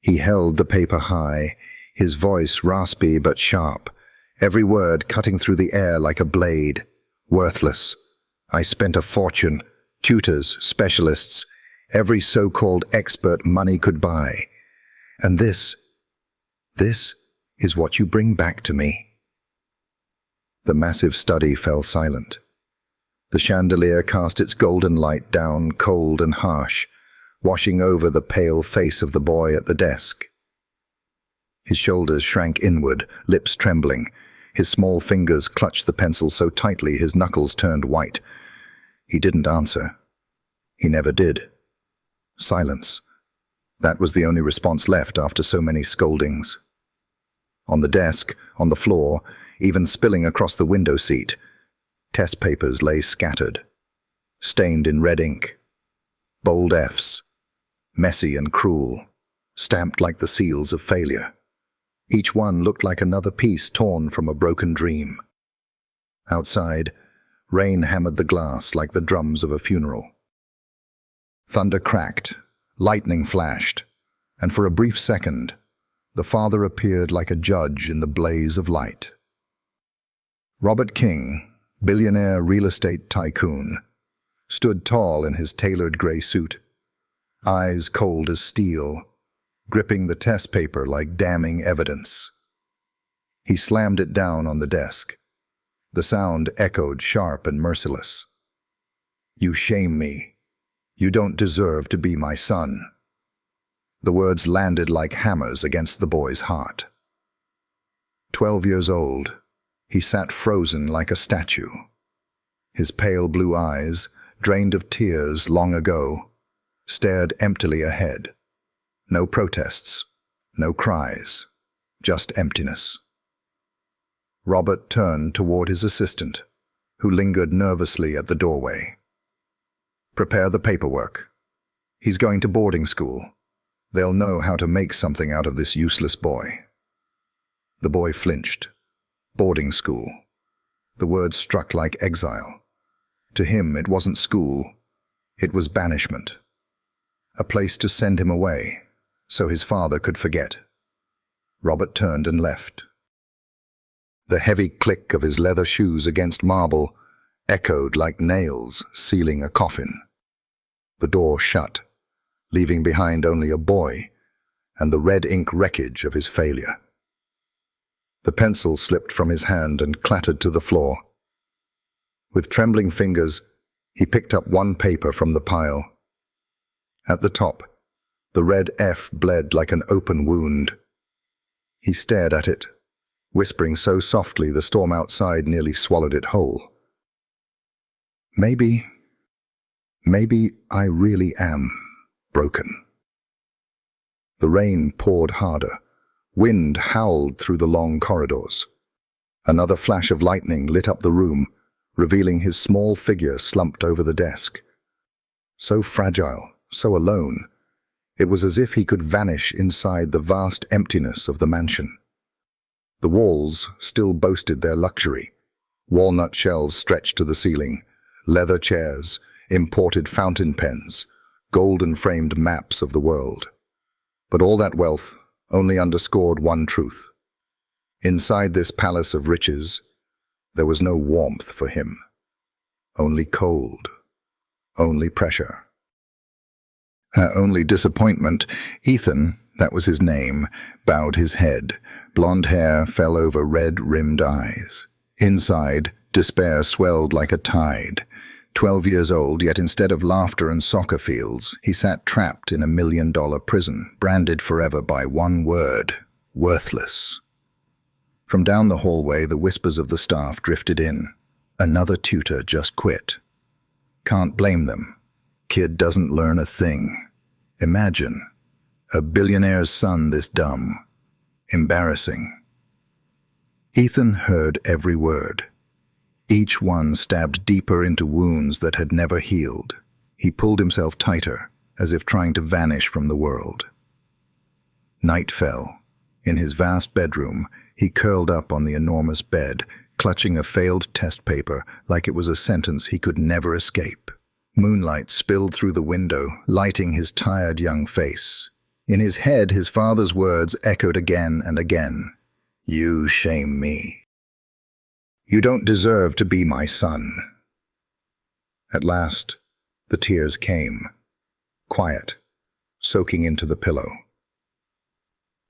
He held the paper high, his voice raspy but sharp, every word cutting through the air like a blade. Worthless. I spent a fortune, tutors, specialists, every so-called expert money could buy. And this is what you bring back to me. The massive study fell silent. The chandelier cast its golden light down, cold and harsh, washing over the pale face of the boy at the desk. His shoulders shrank inward, lips trembling. His small fingers clutched the pencil so tightly his knuckles turned white. He didn't answer. He never did. Silence. That was the only response left after so many scoldings. On the desk, on the floor, even spilling across the window seat, test papers lay scattered, stained in red ink. Bold Fs, messy and cruel, stamped like the seals of failure. Each one looked like another piece torn from a broken dream. Outside, rain hammered the glass like the drums of a funeral. Thunder cracked, lightning flashed, and for a brief second, the father appeared like a judge in the blaze of light. Robert King, billionaire real estate tycoon, stood tall in his tailored gray suit, eyes cold as steel, gripping the test paper like damning evidence. He slammed it down on the desk. The sound echoed sharp and merciless. "You shame me. You don't deserve to be my son." The words landed like hammers against the boy's heart. 12 years old, he sat frozen like a statue. His pale blue eyes, drained of tears long ago, stared emptily ahead. No protests, no cries, just emptiness. Robert turned toward his assistant, who lingered nervously at the doorway. "Prepare the paperwork. He's going to boarding school. They'll know how to make something out of this useless boy." The boy flinched. Boarding school. The word struck like exile. To him, it wasn't school. It was banishment. A place to send him away, so his father could forget. Robert turned and left. The heavy click of his leather shoes against marble echoed like nails sealing a coffin. The door shut, leaving behind only a boy and the red ink wreckage of his failure. The pencil slipped from his hand and clattered to the floor. With trembling fingers, he picked up one paper from the pile. At the top, the red F bled like an open wound. He stared at it, whispering so softly the storm outside nearly swallowed it whole. Maybe I really am broken." The rain poured harder. Wind howled through the long corridors. Another flash of lightning lit up the room, revealing his small figure slumped over the desk. So fragile, so alone, it was as if he could vanish inside the vast emptiness of the mansion. The walls still boasted their luxury. Walnut shelves stretched to the ceiling, leather chairs, imported fountain pens, golden-framed maps of the world. But all that wealth only underscored one truth. Inside this palace of riches, there was no warmth for him. Only cold. Only pressure. Only disappointment. Ethan, that was his name, bowed his head. Blonde hair fell over red-rimmed eyes. Inside, despair swelled like a tide. 12 years old, yet instead of laughter and soccer fields, he sat trapped in a $1 million prison, branded forever by one word: worthless. From down the hallway, the whispers of the staff drifted in. Another tutor just quit. Can't blame them. Kid doesn't learn a thing. Imagine, a billionaire's son this dumb. Embarrassing. Ethan heard every word. Each one stabbed deeper into wounds that had never healed. He pulled himself tighter, as if trying to vanish from the world. Night fell. In his vast bedroom, he curled up on the enormous bed, clutching a failed test paper like it was a sentence he could never escape. Moonlight spilled through the window, lighting his tired young face. In his head, his father's words echoed again and again. You shame me. You don't deserve to be my son. At last, the tears came, quiet, soaking into the pillow.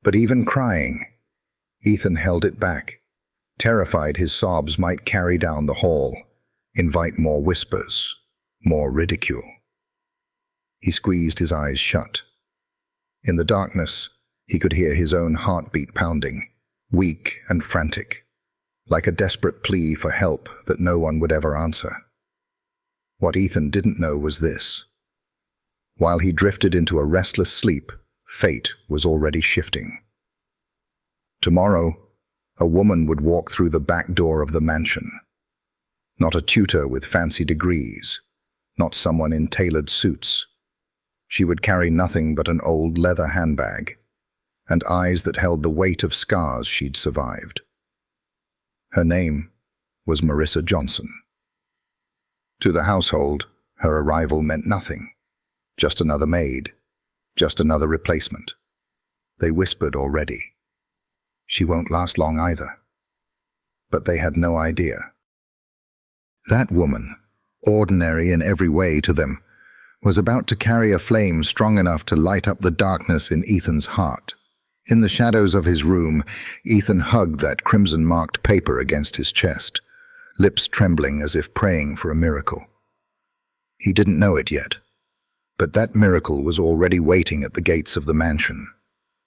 But even crying, Ethan held it back, terrified his sobs might carry down the hall, invite more whispers, more ridicule. He squeezed his eyes shut. In the darkness, he could hear his own heartbeat pounding, weak and frantic, like a desperate plea for help that no one would ever answer. What Ethan didn't know was this. While he drifted into a restless sleep, fate was already shifting. Tomorrow, a woman would walk through the back door of the mansion. Not a tutor with fancy degrees, not someone in tailored suits. She would carry nothing but an old leather handbag, and eyes that held the weight of scars she'd survived. Her name was Marissa Johnson. To the household, her arrival meant nothing. Just another maid, just another replacement. They whispered already. She won't last long either. But they had no idea. That woman, ordinary in every way to them, was about to carry a flame strong enough to light up the darkness in Ethan's heart. In the shadows of his room, Ethan hugged that crimson-marked paper against his chest, lips trembling as if praying for a miracle. He didn't know it yet, but that miracle was already waiting at the gates of the mansion,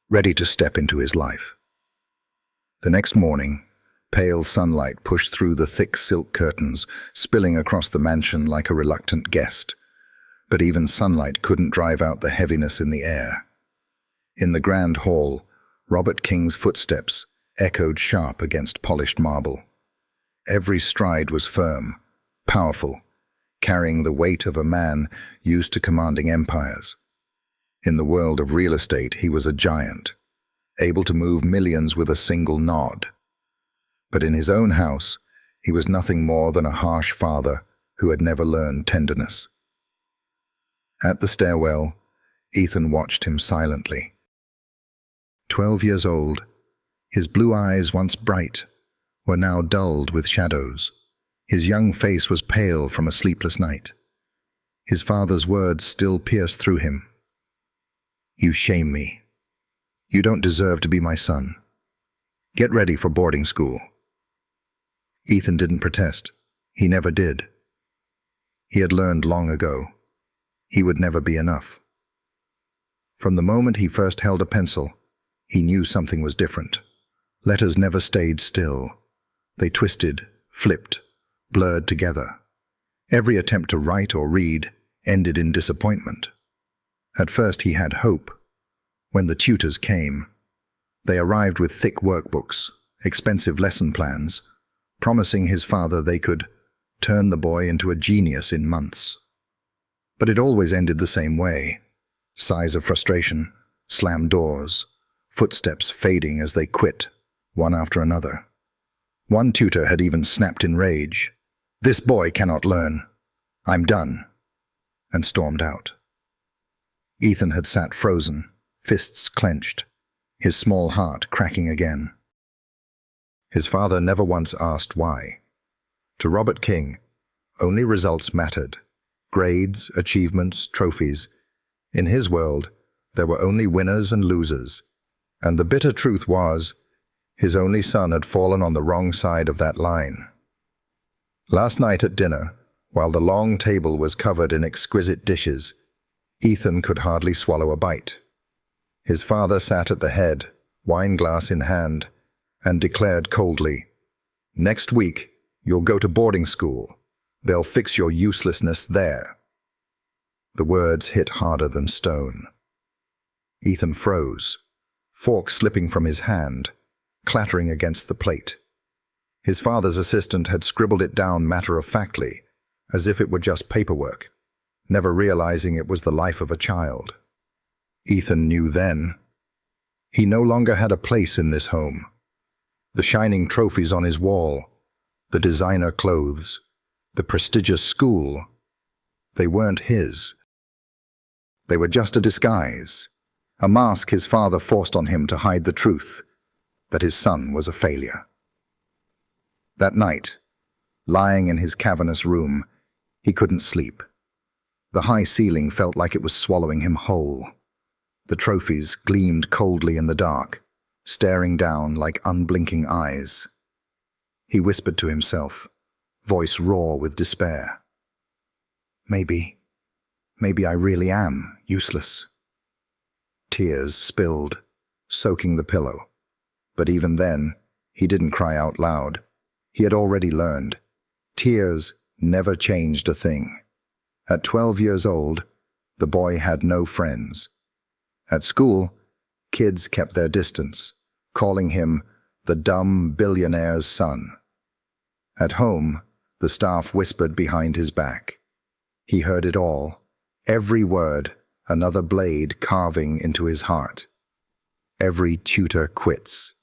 ready to step into his life. The next morning, pale sunlight pushed through the thick silk curtains, spilling across the mansion like a reluctant guest. But even sunlight couldn't drive out the heaviness in the air. In the grand hall, Robert King's footsteps echoed sharp against polished marble. Every stride was firm, powerful, carrying the weight of a man used to commanding empires. In the world of real estate, he was a giant, able to move millions with a single nod. But in his own house, he was nothing more than a harsh father who had never learned tenderness. At the stairwell, Ethan watched him silently. 12 years old, his blue eyes, once bright, were now dulled with shadows. His young face was pale from a sleepless night. His father's words still pierced through him. You shame me. You don't deserve to be my son. Get ready for boarding school. Ethan didn't protest. He never did. He had learned long ago. He would never be enough. From the moment he first held a pencil, he knew something was different. Letters never stayed still. They twisted, flipped, blurred together. Every attempt to write or read ended in disappointment. At first he had hope. When the tutors came, they arrived with thick workbooks, expensive lesson plans, promising his father they could turn the boy into a genius in months. But it always ended the same way. Sighs of frustration, slammed doors, footsteps fading as they quit, one after another. One tutor had even snapped in rage. This boy cannot learn. I'm done. And stormed out. Ethan had sat frozen, fists clenched, his small heart cracking again. His father never once asked why. To Robert King, only results mattered. Grades, achievements, trophies. In his world, there were only winners and losers. And the bitter truth was, his only son had fallen on the wrong side of that line. Last night at dinner, while the long table was covered in exquisite dishes, Ethan could hardly swallow a bite. His father sat at the head, wineglass in hand, and declared coldly, "Next week, you'll go to boarding school. They'll fix your uselessness there." The words hit harder than stone. Ethan froze, fork slipping from his hand, clattering against the plate. His father's assistant had scribbled it down matter-of-factly, as if it were just paperwork, never realizing it was the life of a child. Ethan knew then. He no longer had a place in this home. The shining trophies on his wall, the designer clothes, the prestigious school, they weren't his. They were just a disguise, a mask his father forced on him to hide the truth that his son was a failure. That night, lying in his cavernous room, he couldn't sleep. The high ceiling felt like it was swallowing him whole. The trophies gleamed coldly in the dark, staring down like unblinking eyes. He whispered to himself, voice raw with despair. Maybe I really am useless. Tears spilled, soaking the pillow. But even then, he didn't cry out loud. He had already learned. Tears never changed a thing. At 12 years old, the boy had no friends. At school, kids kept their distance, calling him the dumb billionaire's son. At home, the staff whispered behind his back. He heard it all, every word, another blade carving into his heart. Every tutor quits.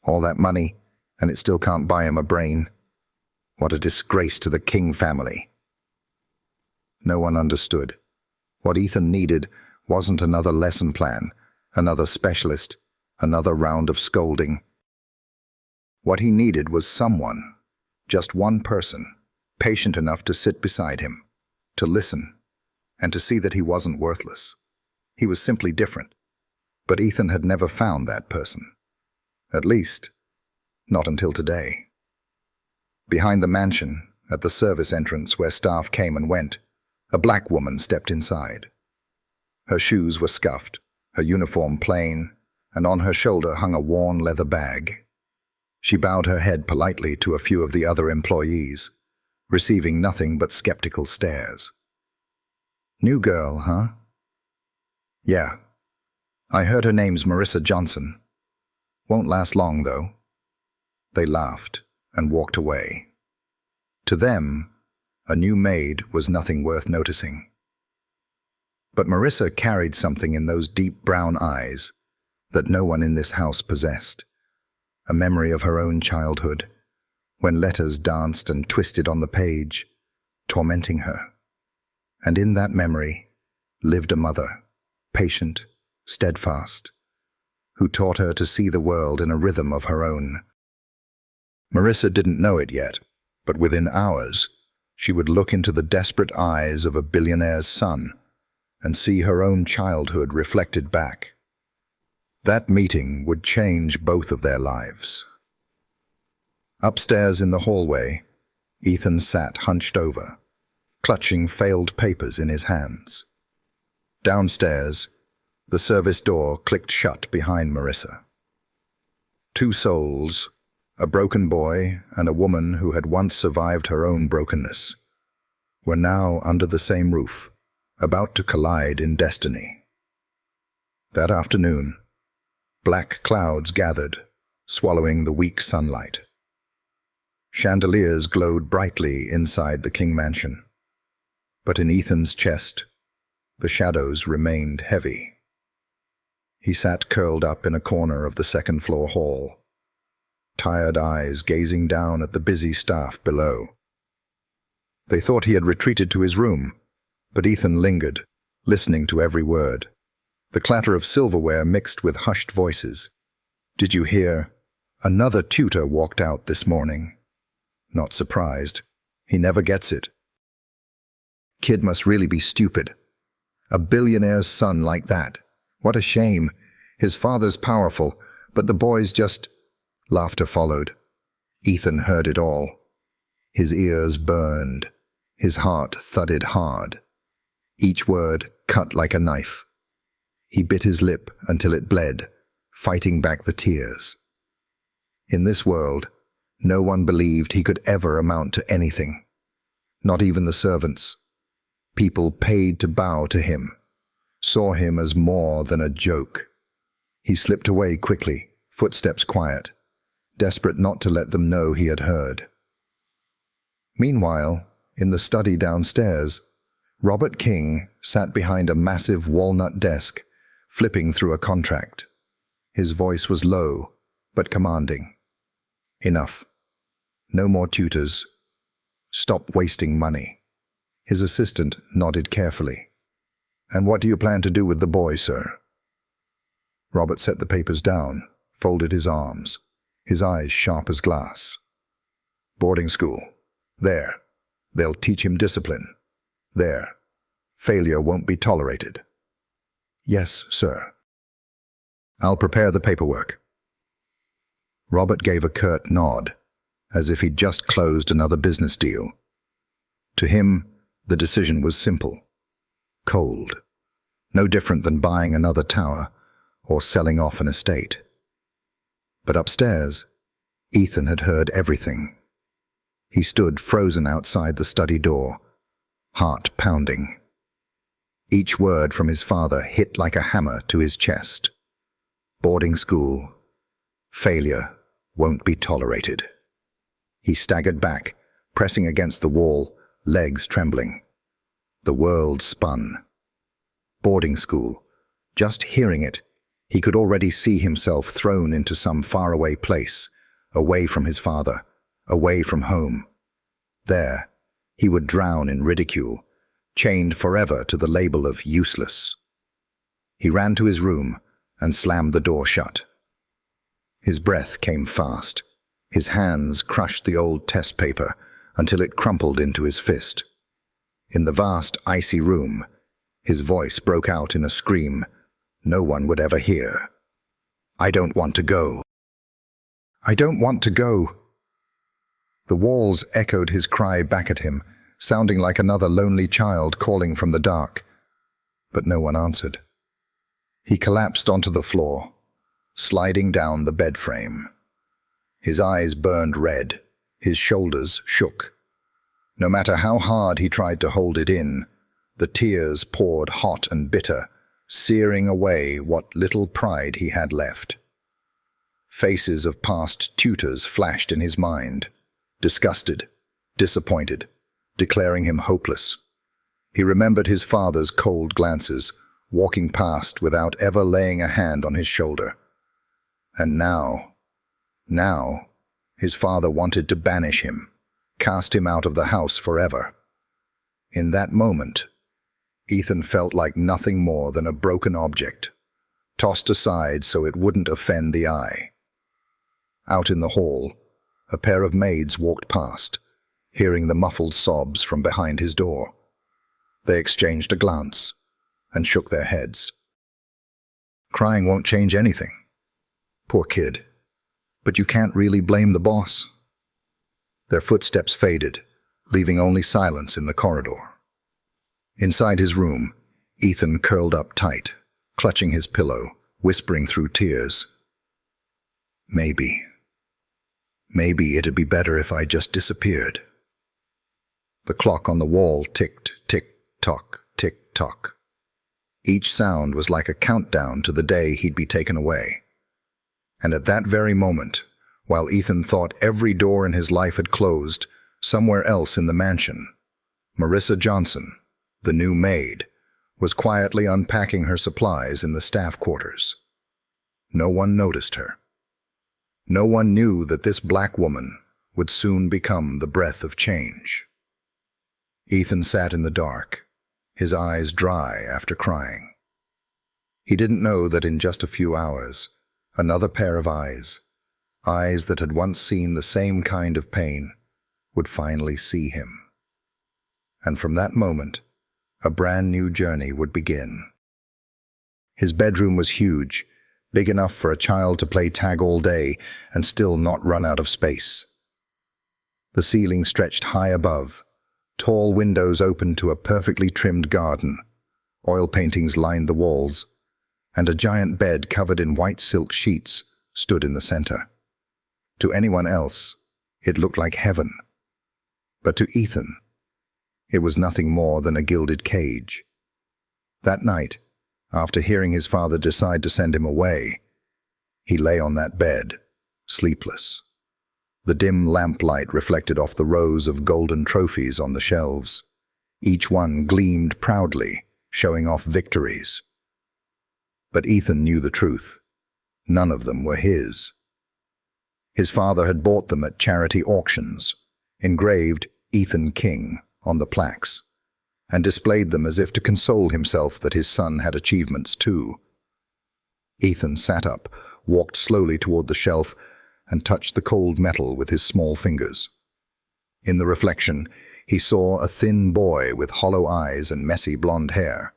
All that money, and it still can't buy him a brain. What a disgrace to the King family. No one understood. What Ethan needed wasn't another lesson plan, another specialist, another round of scolding. What he needed was someone, just one person, patient enough to sit beside him, to listen, and to see that he wasn't worthless. He was simply different. But Ethan had never found that person. At least, not until today. Behind the mansion, at the service entrance where staff came and went, a black woman stepped inside. Her shoes were scuffed, her uniform plain, and on her shoulder hung a worn leather bag. She bowed her head politely to a few of the other employees, receiving nothing but skeptical stares. New girl, huh? Yeah. I heard her name's Marissa Johnson. Won't last long, though. They laughed and walked away. To them, a new maid was nothing worth noticing. But Marissa carried something in those deep brown eyes that no one in this house possessed. A memory of her own childhood, when letters danced and twisted on the page, tormenting her. And in that memory lived a mother, patient, steadfast, who taught her to see the world in a rhythm of her own. Marissa didn't know it yet, but within hours, she would look into the desperate eyes of a billionaire's son and see her own childhood reflected back. That meeting would change both of their lives. Upstairs in the hallway, Ethan sat hunched over, clutching failed papers in his hands. Downstairs, the service door clicked shut behind Marissa. Two souls, a broken boy and a woman who had once survived her own brokenness, were now under the same roof, about to collide in destiny. That afternoon, black clouds gathered, swallowing the weak sunlight. Chandeliers glowed brightly inside the King mansion, but in Ethan's chest, the shadows remained heavy. He sat curled up in a corner of the second-floor hall, tired eyes gazing down at the busy staff below. They thought he had retreated to his room, but Ethan lingered, listening to every word. The clatter of silverware mixed with hushed voices. Did you hear? Another tutor walked out this morning. Not surprised. He never gets it. Kid must really be stupid. A billionaire's son like that. What a shame. His father's powerful, but the boy's just... Laughter followed. Ethan heard it all. His ears burned. His heart thudded hard. Each word cut like a knife. He bit his lip until it bled, fighting back the tears. In this world, no one believed he could ever amount to anything. Not even the servants. People paid to bow to him, saw him as more than a joke. He slipped away quickly, footsteps quiet, desperate not to let them know he had heard. Meanwhile, in the study downstairs, Robert King sat behind a massive walnut desk, flipping through a contract. His voice was low, but commanding. Enough. No more tutors. Stop wasting money. His assistant nodded carefully. And what do you plan to do with the boy, sir? Robert set the papers down, folded his arms, his eyes sharp as glass. Boarding school. There. They'll teach him discipline. There. Failure won't be tolerated. Yes, sir. I'll prepare the paperwork. Robert gave a curt nod, as if he'd just closed another business deal. To him, the decision was simple. Cold. No different than buying another tower or selling off an estate. But upstairs, Ethan had heard everything. He stood frozen outside the study door, heart pounding. Each word from his father hit like a hammer to his chest. Boarding school. Failure won't be tolerated. He staggered back, pressing against the wall, legs trembling. The world spun. Boarding school. Just hearing it, he could already see himself thrown into some faraway place, away from his father, away from home. There, he would drown in ridicule, chained forever to the label of useless. He ran to his room and slammed the door shut. His breath came fast. His hands crushed the old test paper until it crumpled into his fist. In the vast, icy room, his voice broke out in a scream no one would ever hear. I don't want to go. I don't want to go. The walls echoed his cry back at him, sounding like another lonely child calling from the dark. But no one answered. He collapsed onto the floor, sliding down the bed frame. His eyes burned red, his shoulders shook. No matter how hard he tried to hold it in, the tears poured hot and bitter, searing away what little pride he had left. Faces of past tutors flashed in his mind, disgusted, disappointed, declaring him hopeless. He remembered his father's cold glances, walking past without ever laying a hand on his shoulder. And now, his father wanted to banish him, cast him out of the house forever. In that moment, Ethan felt like nothing more than a broken object, tossed aside so it wouldn't offend the eye. Out in the hall, a pair of maids walked past, hearing the muffled sobs from behind his door. They exchanged a glance and shook their heads. Crying won't change anything. Poor kid. But you can't really blame the boss. Their footsteps faded, leaving only silence in the corridor. Inside his room, Ethan curled up tight, clutching his pillow, whispering through tears. Maybe it'd be better if I just disappeared. The clock on the wall ticked, tick-tock, tick-tock. Each sound was like a countdown to the day he'd be taken away. And at that very moment, while Ethan thought every door in his life had closed, somewhere else in the mansion, Marissa Johnson, the new maid, was quietly unpacking her supplies in the staff quarters. No one noticed her. No one knew that this black woman would soon become the breath of change. Ethan sat in the dark, his eyes dry after crying. He didn't know that in just a few hours, another pair of eyes that had once seen the same kind of pain, would finally see him. And from that moment, a brand new journey would begin. His bedroom was huge, big enough for a child to play tag all day and still not run out of space. The ceiling stretched high above, tall windows opened to a perfectly trimmed garden, oil paintings lined the walls, and a giant bed covered in white silk sheets stood in the center. To anyone else, it looked like heaven. But to Ethan, it was nothing more than a gilded cage. That night, after hearing his father decide to send him away, he lay on that bed, sleepless. The dim lamplight reflected off the rows of golden trophies on the shelves. Each one gleamed proudly, showing off victories. But Ethan knew the truth. None of them were his. His father had bought them at charity auctions, engraved Ethan King on the plaques, and displayed them as if to console himself that his son had achievements too. Ethan sat up, walked slowly toward the shelf, and touched the cold metal with his small fingers. In the reflection, he saw a thin boy with hollow eyes and messy blonde hair.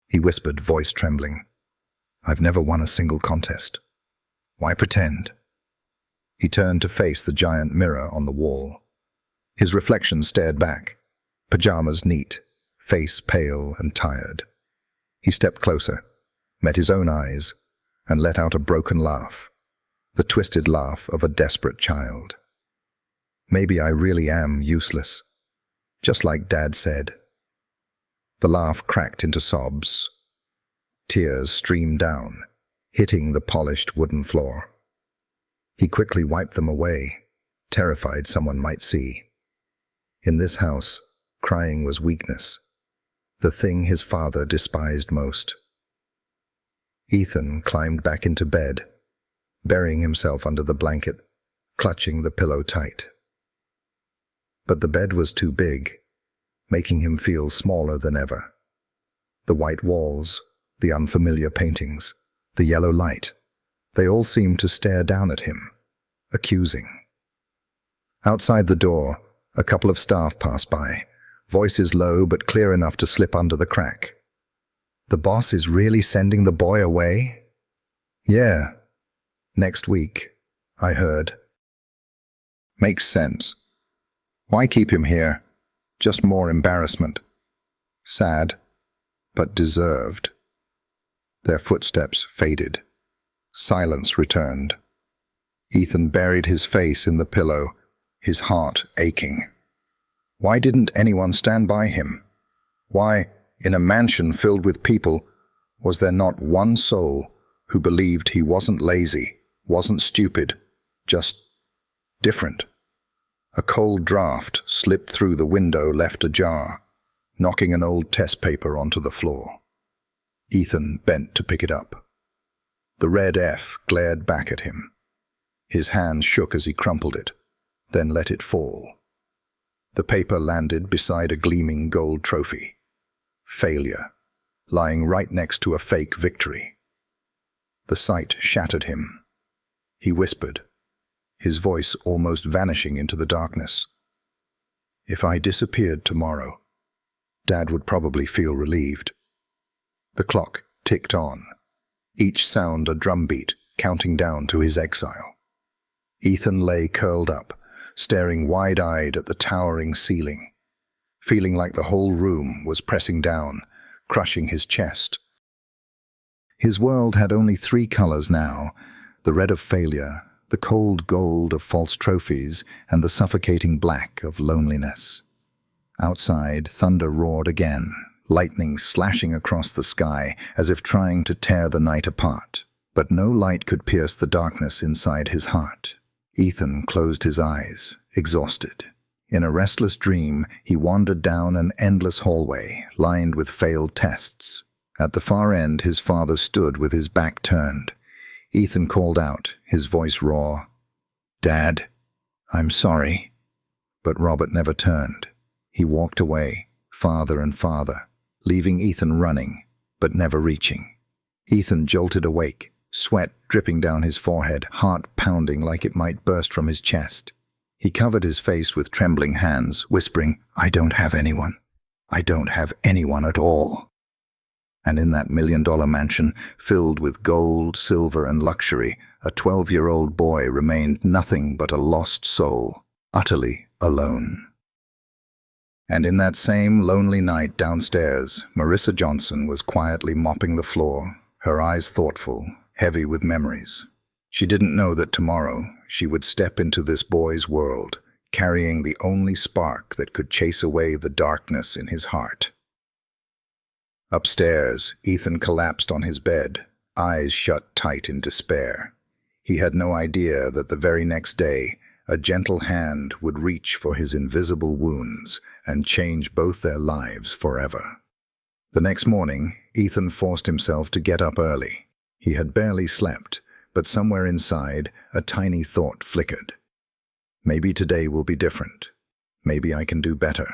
He whispered, voice trembling, "I've never won a single contest. Why pretend?" He turned to face the giant mirror on the wall. His reflection stared back, pajamas neat, face pale and tired. He stepped closer, met his own eyes, and let out a broken laugh, the twisted laugh of a desperate child. "Maybe I really am useless, just like Dad said." The laugh cracked into sobs. Tears streamed down, hitting the polished wooden floor. He quickly wiped them away, terrified someone might see. In this house, crying was weakness, the thing his father despised most. Ethan climbed back into bed, burying himself under the blanket, clutching the pillow tight. But the bed was too big, making him feel smaller than ever. The white walls, the unfamiliar paintings, the yellow light, they all seemed to stare down at him, accusing. Outside the door, a couple of staff passed by, voices low but clear enough to slip under the crack. "The boss is really sending the boy away?" "Yeah, next week," I heard. "Makes sense. Why keep him here? Just more embarrassment. Sad, but deserved." Their footsteps faded. Silence returned. Ethan buried his face in the pillow, his heart aching. Why didn't anyone stand by him? Why, in a mansion filled with people, was there not one soul who believed he wasn't lazy, wasn't stupid, just different? A cold draft slipped through the window left ajar, knocking an old test paper onto the floor. Ethan bent to pick it up. The red F glared back at him. His hand shook as he crumpled it, then let it fall. The paper landed beside a gleaming gold trophy. Failure, lying right next to a fake victory. The sight shattered him. He whispered, his voice almost vanishing into the darkness. "If I disappeared tomorrow, Dad would probably feel relieved." The clock ticked on, each sound a drumbeat counting down to his exile. Ethan lay curled up, staring wide-eyed at the towering ceiling, feeling like the whole room was pressing down, crushing his chest. His world had only 3 colors now, the red of failure, the cold gold of false trophies, and the suffocating black of loneliness. Outside, thunder roared again, lightning slashing across the sky as if trying to tear the night apart. But no light could pierce the darkness inside his heart. Ethan closed his eyes, exhausted. In a restless dream, he wandered down an endless hallway, lined with failed tests. At the far end, his father stood with his back turned. Ethan called out, his voice raw, "Dad, I'm sorry." But Robert never turned. He walked away, farther and farther, leaving Ethan running, but never reaching. Ethan jolted awake, sweat dripping down his forehead, heart pounding like it might burst from his chest. He covered his face with trembling hands, whispering, "I don't have anyone. I don't have anyone at all." And in that $1 million mansion, filled with gold, silver, and luxury, a 12-year-old boy remained nothing but a lost soul, utterly alone. And in that same lonely night downstairs, Marissa Johnson was quietly mopping the floor, her eyes thoughtful, heavy with memories. She didn't know that tomorrow she would step into this boy's world, carrying the only spark that could chase away the darkness in his heart. Upstairs, Ethan collapsed on his bed, eyes shut tight in despair. He had no idea that the very next day, a gentle hand would reach for his invisible wounds and change both their lives forever. The next morning, Ethan forced himself to get up early. He had barely slept, but somewhere inside, a tiny thought flickered. Maybe today will be different. Maybe I can do better.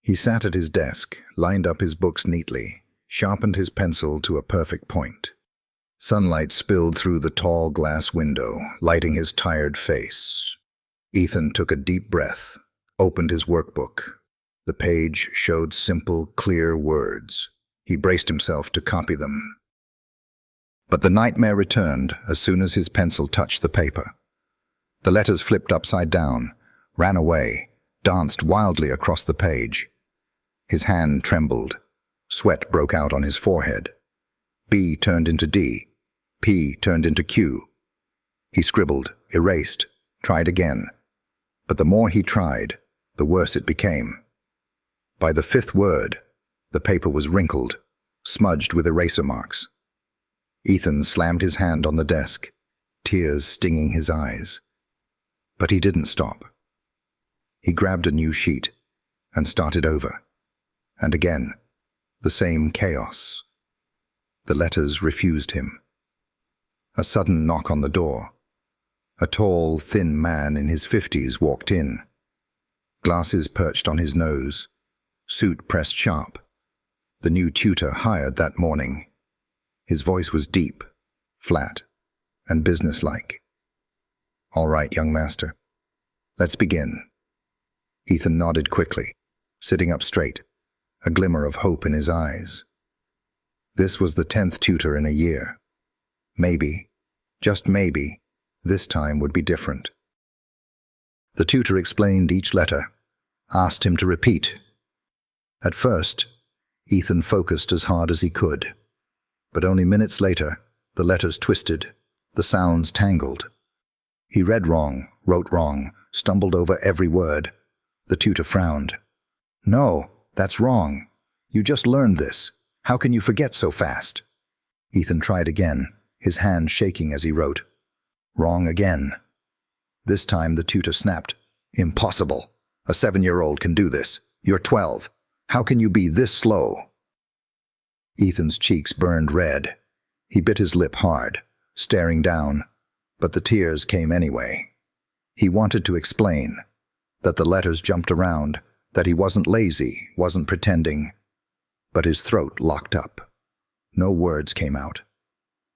He sat at his desk, lined up his books neatly, sharpened his pencil to a perfect point. Sunlight spilled through the tall glass window, lighting his tired face. Ethan took a deep breath, opened his workbook. The page showed simple, clear words. He braced himself to copy them. But the nightmare returned as soon as his pencil touched the paper. The letters flipped upside down, ran away, danced wildly across the page. His hand trembled. Sweat broke out on his forehead. B turned into D. P turned into Q. He scribbled, erased, tried again. But the more he tried, the worse it became. By the fifth word, the paper was wrinkled, smudged with eraser marks. Ethan slammed his hand on the desk, tears stinging his eyes. But he didn't stop. He grabbed a new sheet and started over. And again, the same chaos. The letters refused him. A sudden knock on the door. A tall, thin man in his 50s walked in. Glasses perched on his nose, suit pressed sharp. The new tutor hired that morning. His voice was deep, flat, and businesslike. "All right, young master. Let's begin." Ethan nodded quickly, sitting up straight, a glimmer of hope in his eyes. This was the 10th tutor in a year. Maybe, just maybe, this time would be different. The tutor explained each letter, asked him to repeat. At first, Ethan focused as hard as he could. But only minutes later, the letters twisted, the sounds tangled. He read wrong, wrote wrong, stumbled over every word. The tutor frowned. "No, that's wrong. You just learned this. How can you forget so fast?" Ethan tried again, his hand shaking as he wrote. Wrong again. This time the tutor snapped. "Impossible. A 7-year-old can do this. You're 12. How can you be this slow?" Ethan's cheeks burned red. He bit his lip hard, staring down, but the tears came anyway. He wanted to explain that the letters jumped around, that he wasn't lazy, wasn't pretending, but his throat locked up. No words came out.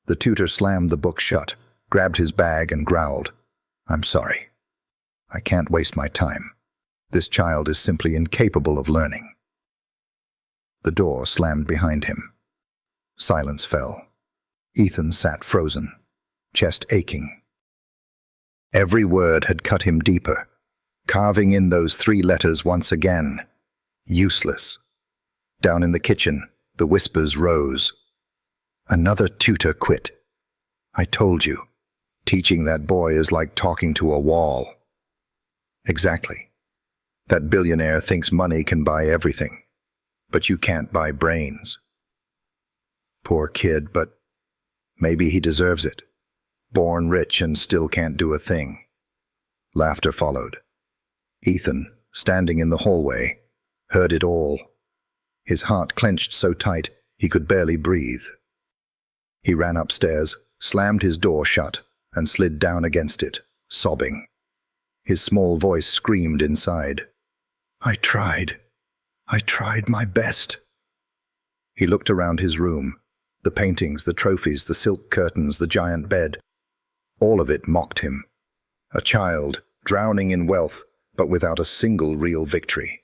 The tutor slammed the book shut, grabbed his bag and growled, "I'm sorry. I can't waste my time. This child is simply incapable of learning." The door slammed behind him. Silence fell. Ethan sat frozen, chest aching. Every word had cut him deeper, carving in those 3 letters once again. Useless. Down in the kitchen, the whispers rose. "Another tutor quit. I told you. Teaching that boy is like talking to a wall." Exactly. That billionaire thinks money can buy everything, but you can't buy brains. Poor kid, but maybe he deserves it. Born rich and still can't do a thing. Laughter followed. Ethan, standing in the hallway, heard it all. His heart clenched so tight he could barely breathe. He ran upstairs, slammed his door shut, and slid down against it, sobbing. His small voice screamed inside. I tried my best." He looked around his room. The paintings, the trophies, the silk curtains, the giant bed. All of it mocked him. A child, drowning in wealth, but without a single real victory.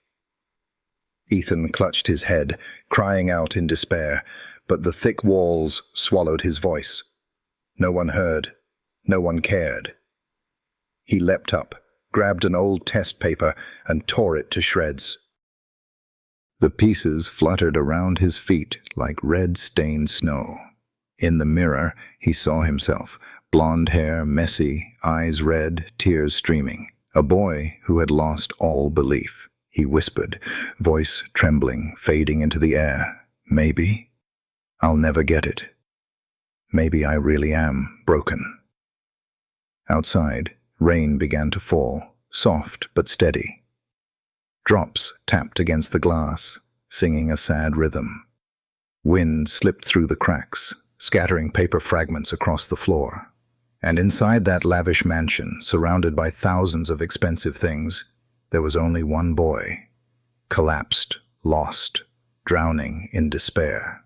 Ethan clutched his head, crying out in despair, but the thick walls swallowed his voice. No one heard. No one cared. He leapt up, grabbed an old test paper, and tore it to shreds. The pieces fluttered around his feet like red-stained snow. In the mirror, he saw himself, blonde hair messy, eyes red, tears streaming. A boy who had lost all belief. He whispered, voice trembling, fading into the air. "Maybe I'll never get it. Maybe I really am broken." Outside, rain began to fall, soft but steady. Drops tapped against the glass, singing a sad rhythm. Wind slipped through the cracks, scattering paper fragments across the floor. And inside that lavish mansion, surrounded by thousands of expensive things, there was only one boy, collapsed, lost, drowning in despair.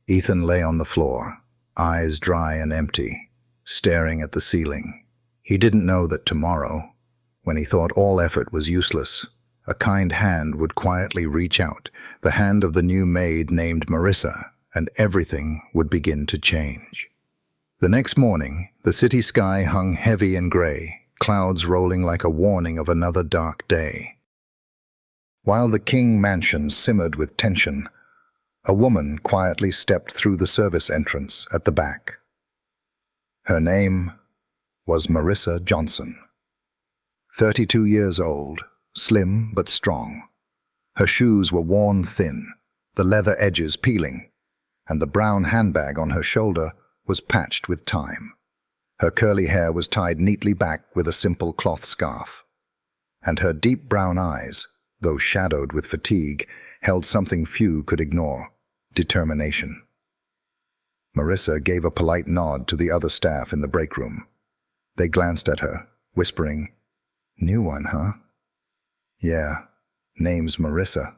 Ethan lay on the floor, eyes dry and empty, staring at the ceiling. He didn't know that tomorrow, when he thought all effort was useless, a kind hand would quietly reach out, the hand of the new maid named Marissa, and everything would begin to change. The next morning, the city sky hung heavy and gray, clouds rolling like a warning of another dark day. While the King mansion simmered with tension, a woman quietly stepped through the service entrance at the back. Her name was Marissa Johnson. 32 years old, slim but strong. Her shoes were worn thin, the leather edges peeling, and the brown handbag on her shoulder was patched with time. Her curly hair was tied neatly back with a simple cloth scarf, and her deep brown eyes, though shadowed with fatigue, held something few could ignore: determination. Marissa gave a polite nod to the other staff in the break room. They glanced at her, whispering, "New one, huh?" "Yeah, name's Marissa.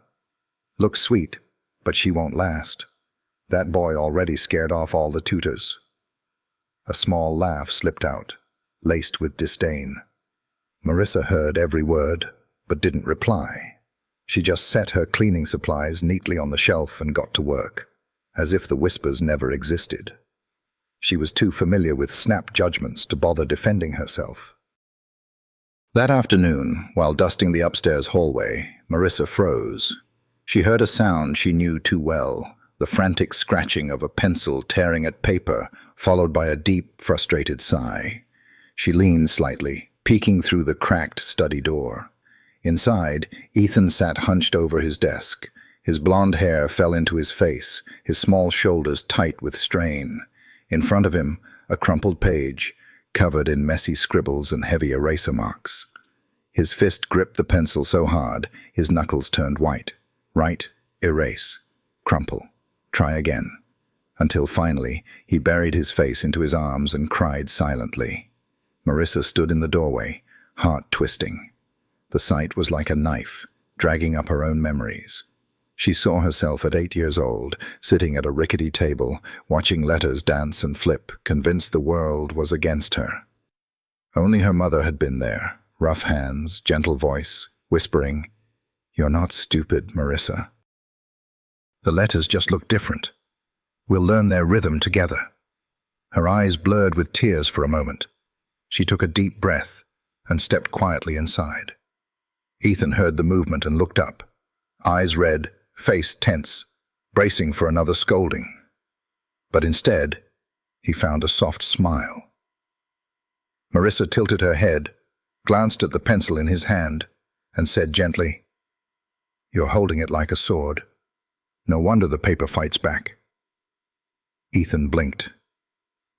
Looks sweet, but she won't last. That boy already scared off all the tutors." A small laugh slipped out, laced with disdain. Marissa heard every word, but didn't reply. She just set her cleaning supplies neatly on the shelf and got to work, as if the whispers never existed. She was too familiar with snap judgments to bother defending herself. That afternoon, while dusting the upstairs hallway, Marissa froze. She heard a sound she knew too well, the frantic scratching of a pencil tearing at paper, followed by a deep, frustrated sigh. She leaned slightly, peeking through the cracked study door. Inside, Ethan sat hunched over his desk. His blonde hair fell into his face, his small shoulders tight with strain. In front of him, a crumpled page, covered in messy scribbles and heavy eraser marks. His fist gripped the pencil so hard, his knuckles turned white. Write, erase, crumple, try again. Until finally, he buried his face into his arms and cried silently. Marissa stood in the doorway, heart twisting. The sight was like a knife, dragging up her own memories. She saw herself at 8 years old, sitting at a rickety table, watching letters dance and flip, convinced the world was against her. Only her mother had been there, rough hands, gentle voice, whispering, "You're not stupid, Marissa." The letters just looked different. We'll learn their rhythm together. Her eyes blurred with tears for a moment. She took a deep breath and stepped quietly inside. Ethan heard the movement and looked up, eyes red, face tense, bracing for another scolding. But instead, he found a soft smile. Marissa tilted her head, glanced at the pencil in his hand, and said gently, "You're holding it like a sword. No wonder the paper fights back." Ethan blinked.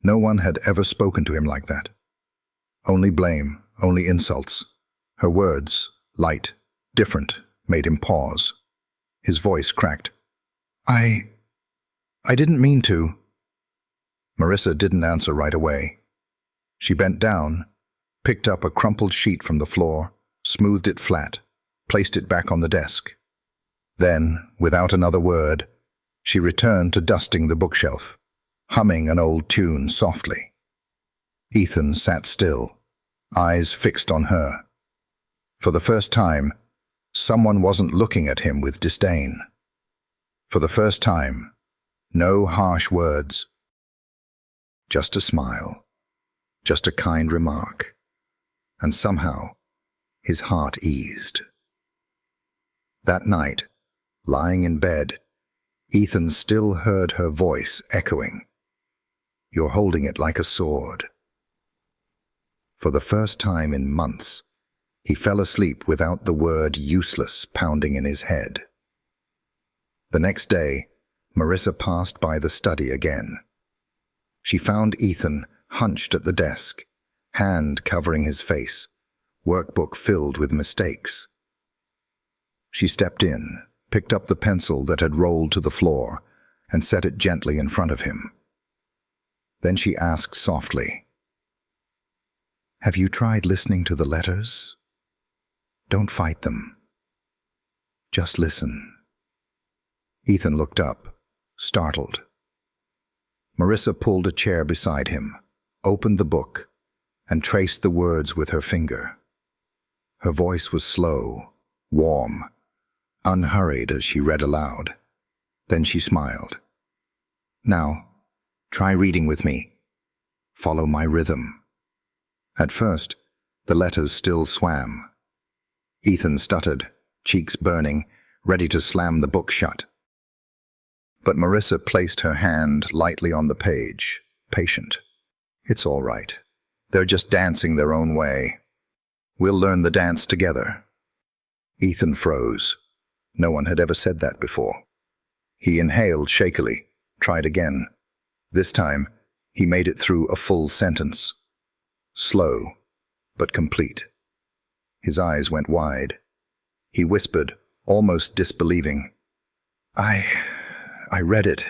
No one had ever spoken to him like that. Only blame, only insults. Her words, light, different, made him pause. His voice cracked. I didn't mean to." Marissa didn't answer right away. She bent down, picked up a crumpled sheet from the floor, smoothed it flat, placed it back on the desk. Then, without another word, she returned to dusting the bookshelf, humming an old tune softly. Ethan sat still, eyes fixed on her. For the first time, someone wasn't looking at him with disdain. For the first time, no harsh words. Just a smile, just a kind remark. And somehow, his heart eased. That night, lying in bed, Ethan still heard her voice echoing, "You're holding it like a sword." For the first time in months, he fell asleep without the word useless pounding in his head. The next day, Marissa passed by the study again. She found Ethan hunched at the desk, hand covering his face, workbook filled with mistakes. She stepped in, picked up the pencil that had rolled to the floor, and set it gently in front of him. Then she asked softly, "Have you tried listening to the letters? Don't fight them. Just listen." Ethan looked up, startled. Marissa pulled a chair beside him, opened the book, and traced the words with her finger. Her voice was slow, warm, unhurried as she read aloud. Then she smiled. "Now, try reading with me. Follow my rhythm." At first, the letters still swam. Ethan stuttered, cheeks burning, ready to slam the book shut. But Marissa placed her hand lightly on the page, patient. "It's all right. They're just dancing their own way. We'll learn the dance together." Ethan froze. No one had ever said that before. He inhaled shakily, tried again. This time, he made it through a full sentence. Slow, but complete. His eyes went wide. He whispered, almost disbelieving, I read it.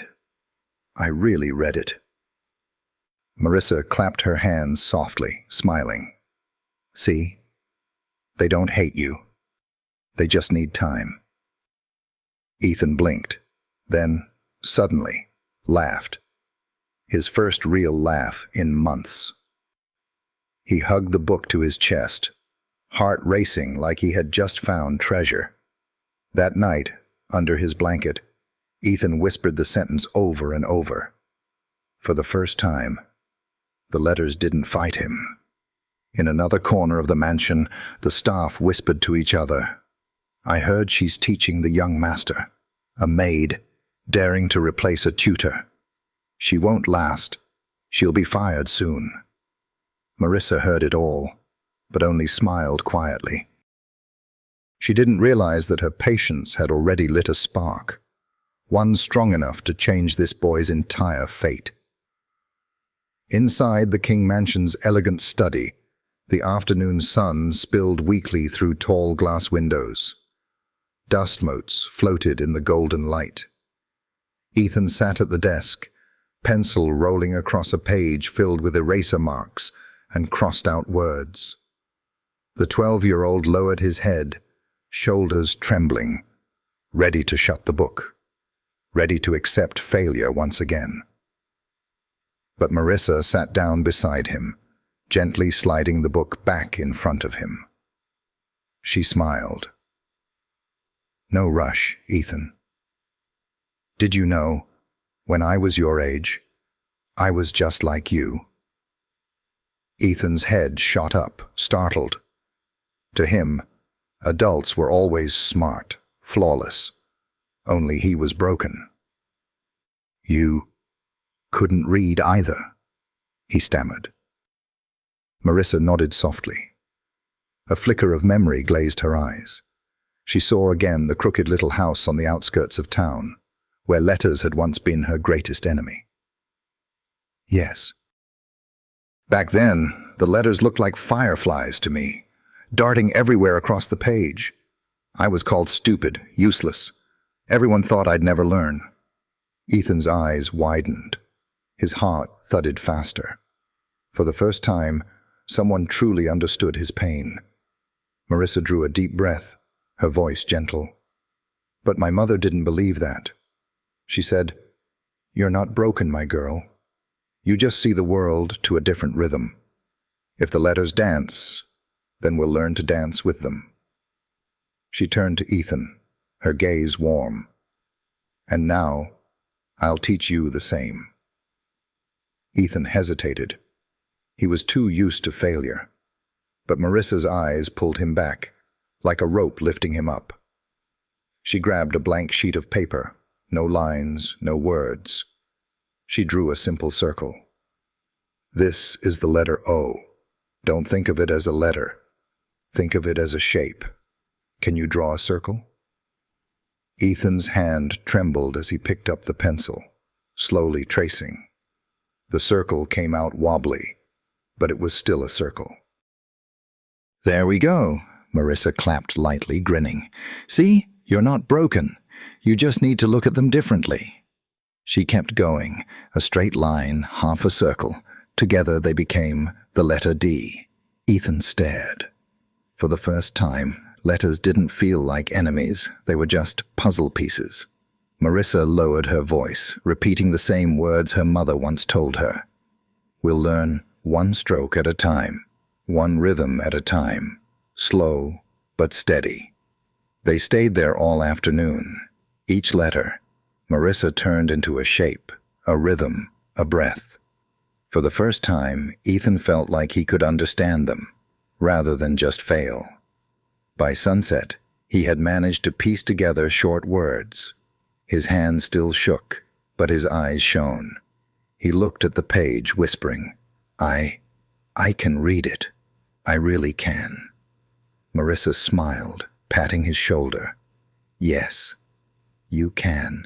I really read it." Marissa clapped her hands softly, smiling. "See? They don't hate you. They just need time." Ethan blinked, then, suddenly, laughed. His first real laugh in months. He hugged the book to his chest, heart racing like he had just found treasure. That night, under his blanket, Ethan whispered the sentence over and over. For the first time, the letters didn't fight him. In another corner of the mansion, the staff whispered to each other. "I heard she's teaching the young master, a maid, daring to replace a tutor. She won't last. She'll be fired soon." Marissa heard it all, but only smiled quietly. She didn't realize that her patience had already lit a spark, one strong enough to change this boy's entire fate. Inside the King Mansion's elegant study, the afternoon sun spilled weakly through tall glass windows. Dust motes floated in the golden light. Ethan sat at the desk, pencil rolling across a page filled with eraser marks and crossed-out words. The 12-year-old lowered his head, shoulders trembling, ready to shut the book, ready to accept failure once again. But Marissa sat down beside him, gently sliding the book back in front of him. She smiled. "No rush, Ethan. Did you know, when I was your age, I was just like you?" Ethan's head shot up, startled. To him, adults were always smart, flawless. Only he was broken. "You couldn't read either," he stammered. Marissa nodded softly. A flicker of memory glazed her eyes. She saw again the crooked little house on the outskirts of town, where letters had once been her greatest enemy. "Yes." "Back then, the letters looked like fireflies to me, darting everywhere across the page. I was called stupid, useless. Everyone thought I'd never learn." Ethan's eyes widened. His heart thudded faster. For the first time, someone truly understood his pain. Marissa drew a deep breath, her voice gentle. "But my mother didn't believe that. She said, 'You're not broken, my girl. You just see the world to a different rhythm. If the letters dance, then we'll learn to dance with them.'" She turned to Ethan, her gaze warm. "And now, I'll teach you the same." Ethan hesitated. He was too used to failure. But Marissa's eyes pulled him back, like a rope lifting him up. She grabbed a blank sheet of paper, no lines, no words. She drew a simple circle. "This is the letter O. Don't think of it as a letter. Think of it as a shape. Can you draw a circle?" Ethan's hand trembled as he picked up the pencil, slowly tracing. The circle came out wobbly, but it was still a circle. "There we go," Marissa clapped lightly, grinning. "See, you're not broken. You just need to look at them differently." She kept going, a straight line, half a circle. Together they became the letter D. Ethan stared. For the first time, letters didn't feel like enemies. They were just puzzle pieces. Marissa lowered her voice, repeating the same words her mother once told her. "We'll learn one stroke at a time, one rhythm at a time, slow but steady." They stayed there all afternoon. Each letter, Marissa turned into a shape, a rhythm, a breath. For the first time, Ethan felt like he could understand them, rather than just fail. By sunset, he had managed to piece together short words. His hand still shook, but his eyes shone. He looked at the page, whispering, I can read it. I really can." Marissa smiled, patting his shoulder. "Yes, you can,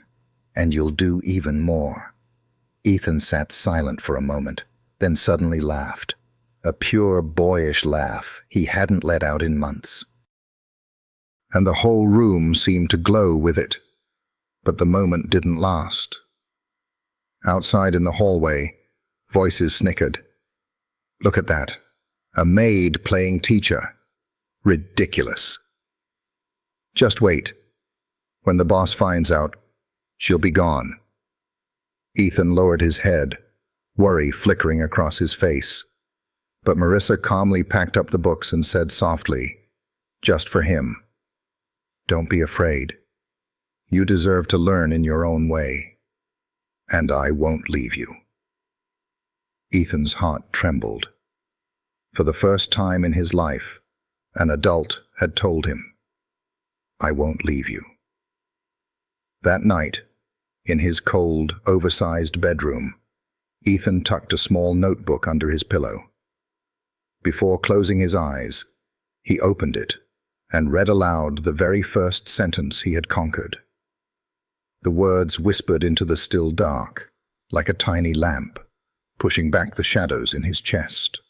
and you'll do even more." Ethan sat silent for a moment, then suddenly laughed. A pure, boyish laugh he hadn't let out in months. And the whole room seemed to glow with it. But the moment didn't last. Outside in the hallway, voices snickered. "Look at that. A maid playing teacher. Ridiculous. Just wait. When the boss finds out, she'll be gone." Ethan lowered his head, worry flickering across his face. But Marissa calmly packed up the books and said softly, just for him, "Don't be afraid. You deserve to learn in your own way. And I won't leave you." Ethan's heart trembled. For the first time in his life, an adult had told him, "I won't leave you." That night, in his cold, oversized bedroom, Ethan tucked a small notebook under his pillow. Before closing his eyes, he opened it and read aloud the very first sentence he had conquered. The words whispered into the still dark, like a tiny lamp, pushing back the shadows in his chest.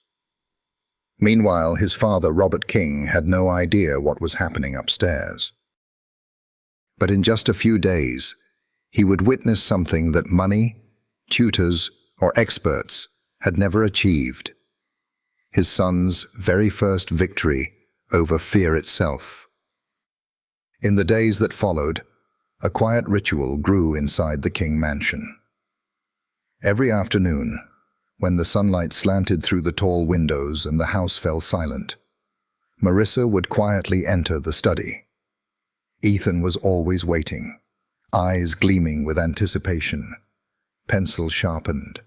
Meanwhile, his father, Robert King, had no idea what was happening upstairs. But in just a few days, he would witness something that money, tutors, or experts had never achieved. His son's very first victory over fear itself. In the days that followed, a quiet ritual grew inside the King mansion. Every afternoon, when the sunlight slanted through the tall windows and the house fell silent, Marissa would quietly enter the study. Ethan was always waiting, eyes gleaming with anticipation, pencil sharpened,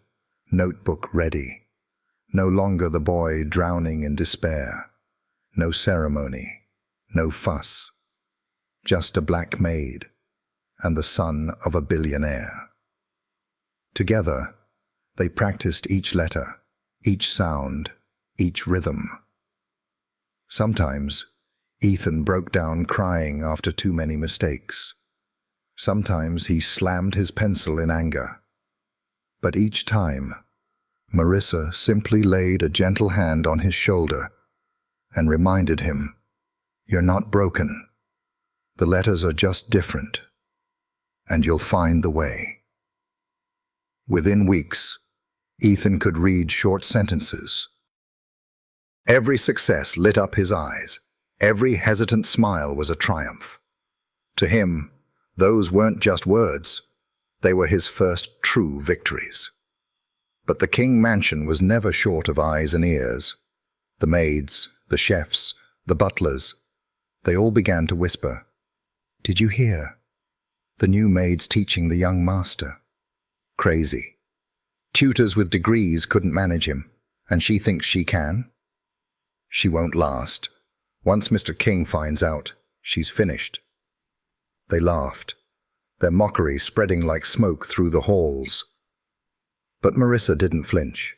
notebook ready. No longer the boy drowning in despair. No ceremony, no fuss. Just a black maid and the son of a billionaire. Together, they practiced each letter, each sound, each rhythm. Sometimes, Ethan broke down crying after too many mistakes. Sometimes he slammed his pencil in anger. But each time, Marissa simply laid a gentle hand on his shoulder and reminded him, "You're not broken. The letters are just different, and you'll find the way." Within weeks, Ethan could read short sentences. Every success lit up his eyes. Every hesitant smile was a triumph. To him, those weren't just words. They were his first true victories. But the King mansion was never short of eyes and ears. The maids, the chefs, the butlers, they all began to whisper, "Did you hear? The new maid's teaching the young master. Crazy. Tutors with degrees couldn't manage him, and she thinks she can? She won't last. Once Mr. King finds out, she's finished." They laughed, their mockery spreading like smoke through the halls. But Marissa didn't flinch.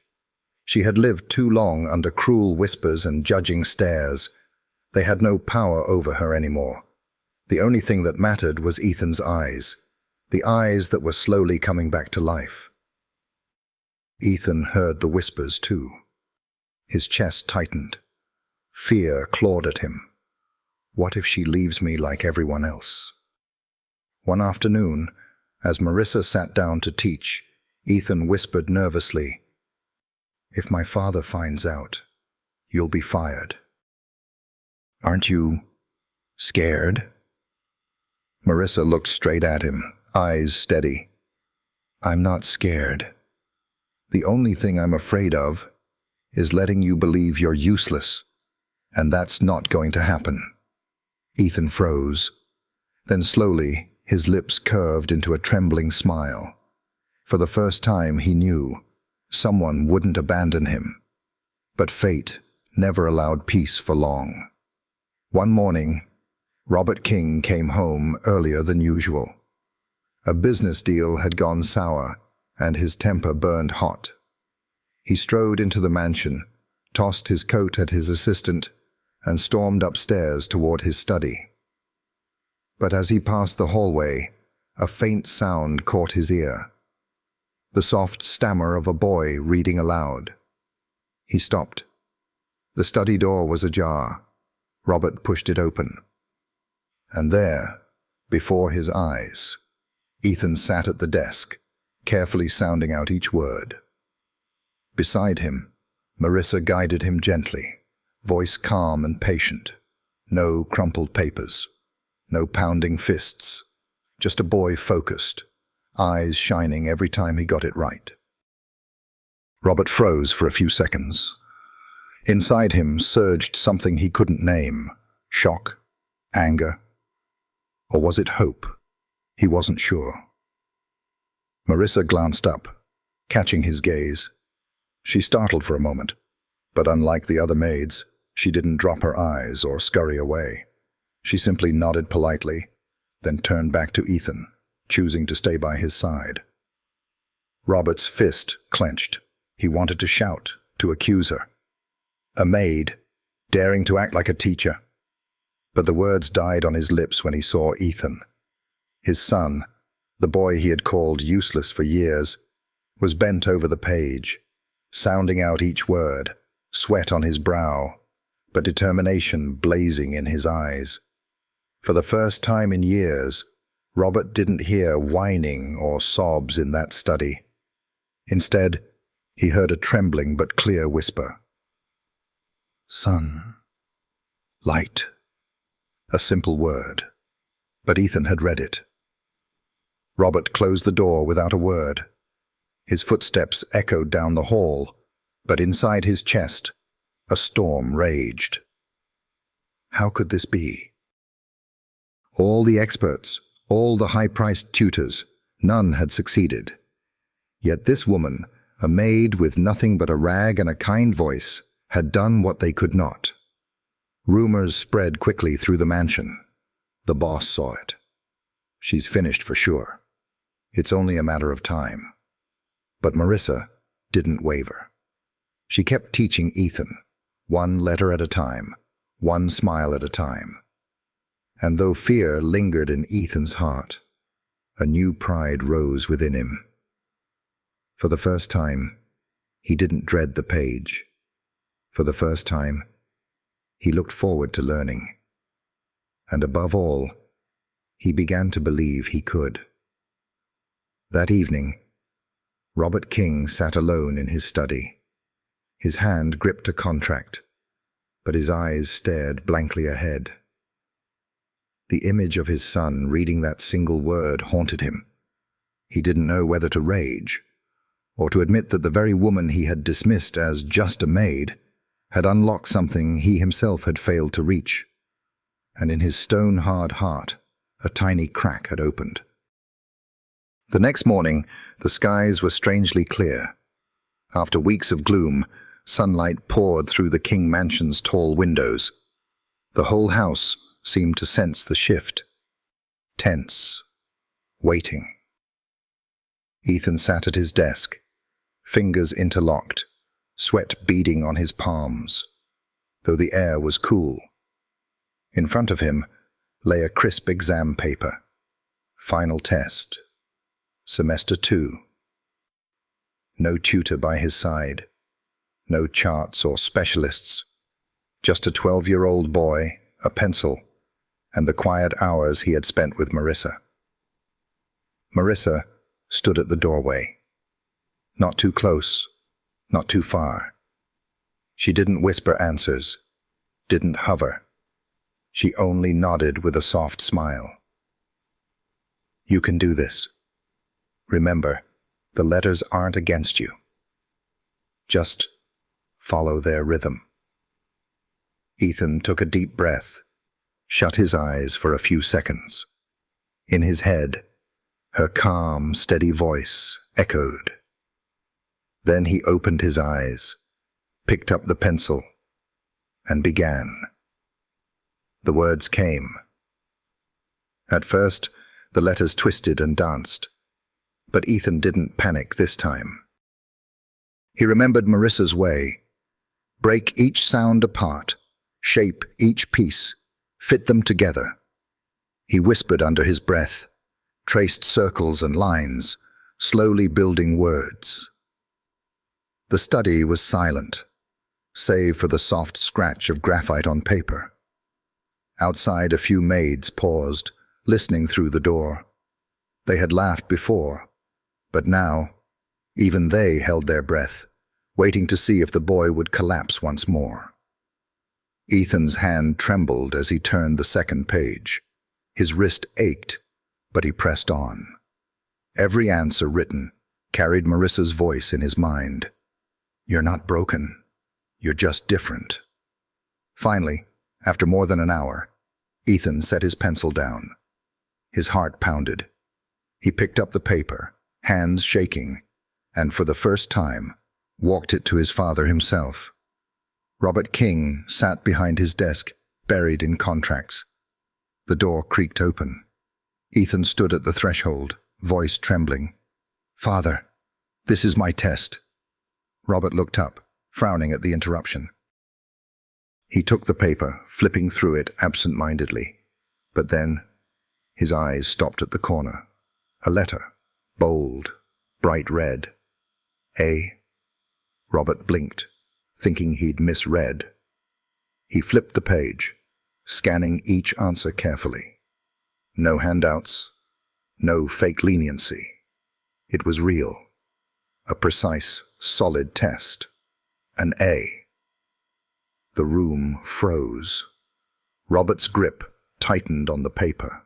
She had lived too long under cruel whispers and judging stares. They had no power over her anymore. The only thing that mattered was Ethan's eyes, the eyes that were slowly coming back to life. Ethan heard the whispers too. His chest tightened. Fear clawed at him. What if she leaves me like everyone else? One afternoon, as Marissa sat down to teach, Ethan whispered nervously, "If my father finds out, you'll be fired. Aren't you scared?" Marissa looked straight at him, eyes steady. I'm not scared. The only thing I'm afraid of is letting you believe you're useless, and that's not going to happen. Ethan froze. Then slowly, his lips curved into a trembling smile. For the first time, he knew someone wouldn't abandon him. But fate never allowed peace for long. One morning, Robert King came home earlier than usual. A business deal had gone sour, and his temper burned hot. He strode into the mansion, tossed his coat at his assistant, and stormed upstairs toward his study. But as he passed the hallway, a faint sound caught his ear. The soft stammer of a boy reading aloud. He stopped. The study door was ajar. Robert pushed it open. And there, before his eyes, Ethan sat at the desk, carefully sounding out each word. Beside him, Marissa guided him gently, voice calm and patient. No crumpled papers, no pounding fists, just a boy focused, eyes shining every time he got it right. Robert froze for a few seconds. Inside him surged something he couldn't name. Shock, anger, or was it hope? He wasn't sure. Marissa glanced up, catching his gaze. She startled for a moment, but unlike the other maids, she didn't drop her eyes or scurry away. She simply nodded politely, then turned back to Ethan, choosing to stay by his side. Robert's fist clenched. He wanted to shout, to accuse her. A maid, daring to act like a teacher. But the words died on his lips when he saw Ethan. His son, the boy he had called useless for years, was bent over the page, sounding out each word, sweat on his brow, but determination blazing in his eyes. For the first time in years, Robert didn't hear whining or sobs in that study. Instead, he heard a trembling but clear whisper. Sun. Light. A simple word, but Ethan had read it. Robert closed the door without a word. His footsteps echoed down the hall, but inside his chest, a storm raged. How could this be? All the experts, all the high-priced tutors, none had succeeded. Yet this woman, a maid with nothing but a rag and a kind voice, had done what they could not. Rumors spread quickly through the mansion. The boss saw it. She's finished for sure. It's only a matter of time. But Marissa didn't waver. She kept teaching Ethan, one letter at a time, one smile at a time. And though fear lingered in Ethan's heart, a new pride rose within him. For the first time, he didn't dread the page. For the first time, he looked forward to learning. And above all, he began to believe he could. That evening, Robert King sat alone in his study. His hand gripped a contract, but his eyes stared blankly ahead. The image of his son reading that single word haunted him. He didn't know whether to rage, or to admit that the very woman he had dismissed as just a maid had unlocked something he himself had failed to reach. And in his stone-hard heart, a tiny crack had opened. The next morning, the skies were strangely clear. After weeks of gloom, sunlight poured through the King Mansion's tall windows. The whole house seemed to sense the shift. Tense. Waiting. Ethan sat at his desk, fingers interlocked, sweat beading on his palms, though the air was cool. In front of him lay a crisp exam paper. Final test. Semester 2. No tutor by his side. No charts or specialists. Just a 12-year-old boy, a pencil, and the quiet hours he had spent with Marissa. Marissa stood at the doorway. Not too close, not too far. She didn't whisper answers, didn't hover. She only nodded with a soft smile. You can do this. Remember, the letters aren't against you. Just follow their rhythm. Ethan took a deep breath, shut his eyes for a few seconds. In his head, her calm, steady voice echoed. Then he opened his eyes, picked up the pencil, and began. The words came. At first, the letters twisted and danced, but Ethan didn't panic this time. He remembered Marissa's way. Break each sound apart, shape each piece, fit them together. He whispered under his breath, traced circles and lines, slowly building words. The study was silent, save for the soft scratch of graphite on paper. Outside, a few maids paused, listening through the door. They had laughed before, but now, even they held their breath, waiting to see if the boy would collapse once more. Ethan's hand trembled as he turned the second page. His wrist ached, but he pressed on. Every answer written carried Marissa's voice in his mind. You're not broken. You're just different. Finally, after more than an hour, Ethan set his pencil down. His heart pounded. He picked up the paper, hands shaking, and for the first time, walked it to his father himself. Robert King sat behind his desk, buried in contracts. The door creaked open. Ethan stood at the threshold, voice trembling. Father, this is my test. Robert looked up, frowning at the interruption. He took the paper, flipping through it absent-mindedly. But then, his eyes stopped at the corner. A letter, bold, bright red. A. Robert blinked, thinking he'd misread. He flipped the page, scanning each answer carefully. No handouts, no fake leniency. It was real. A precise, solid test. An A. The room froze. Robert's grip tightened on the paper.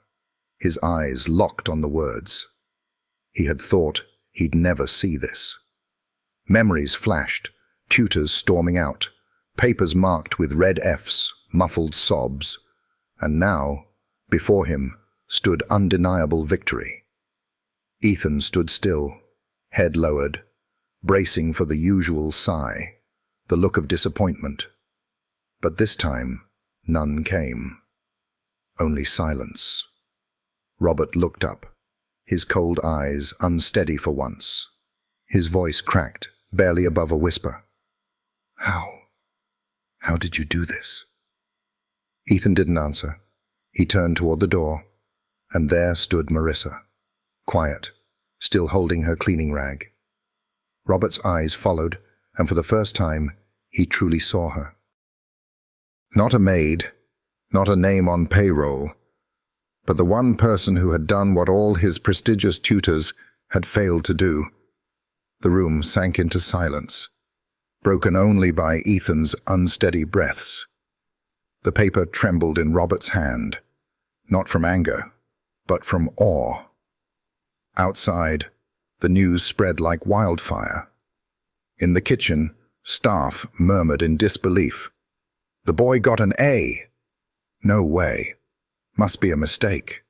His eyes locked on the words. He had thought he'd never see this. Memories flashed, tutors storming out, papers marked with red Fs, muffled sobs, and now, before him, stood undeniable victory. Ethan stood still, head lowered, bracing for the usual sigh, the look of disappointment. But this time, none came. Only silence. Robert looked up, his cold eyes unsteady for once. His voice cracked, barely above a whisper. How did you do this? Ethan didn't answer. He turned toward the door, and there stood Marissa, quiet, still holding her cleaning rag. Robert's eyes followed, and for the first time, he truly saw her. Not a maid, not a name on payroll, but the one person who had done what all his prestigious tutors had failed to do. The room sank into silence, broken only by Ethan's unsteady breaths. The paper trembled in Robert's hand, not from anger, but from awe. Outside, the news spread like wildfire. In the kitchen, staff murmured in disbelief. The boy got an A. No way. Must be a mistake.